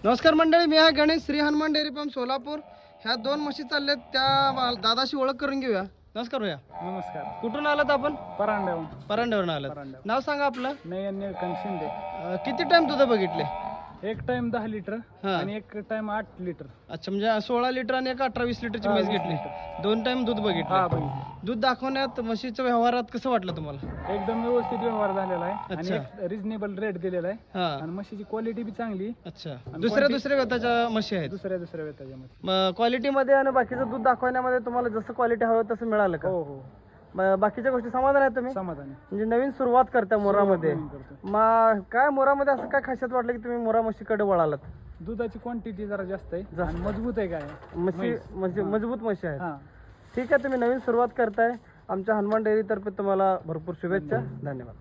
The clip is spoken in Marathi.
नमस्कार मंडळी, मी आहे गणेश, श्री हनुमान डेअरी फार्म सोलापूर. ह्या 2 म्हशी चालल्यात, त्या दादाशी ओळख करून घेऊया. नमस्कार भैया. नमस्कार. कुठून आलात आपण? परांड्यावरून आलात. नाव सांगा आपलं. नयन शिंदे. किती टाइम दूध बघितले? एक टाइम 10 लिटर आणि एक टाइम 8 लिटर. अच्छा, म्हणजे 16 लिटर आणि एक 18-20 लिटरची म्हैस घेतली. 2 टाइम दूध बघितले. दूध दाखवण्यात म्हशीच्या व्यवहारात कसं वाटलं तुम्हाला? एकदम व्यवस्थित व्यवहार झालेला आहे आणि एक रिजनेबल रेट दिलेला आहे हा. आणि म्हशीची क्वालिटी बी चांगली. अच्छा, दुसऱ्या व्यताच्या म्हशी आहेत? दुसऱ्या वेताच्या म्हशी. मग क्वालिटी मध्ये आणि बाकीचं दूध दाखवण्यामध्ये तुम्हाला जसं क्वालिटी हवं तसं मिळालं का? हो हो, मग बाकीच्या गोष्टी समाधान आहे तुम्ही? समाधानी. म्हणजे नवीन सुरुवात करता मोरामध्ये. करतो. मग काय मोरामध्ये असं काय खासियत वाटलं की तुम्ही मोरा म्हशीकडे वळालात? दुधाची क्वांटिटी जरा जास्त आहे आणि मजबूत आहे. काय म्हशी म्हणजे मजबूत म्हशी आहेत. हा. ठीक आहे, तुम्ही नवीन सुरुवात करताय. आमच्या हनुमान डेअरी तर्फे तुम्हाला भरपूर शुभेच्छा. धन्यवाद.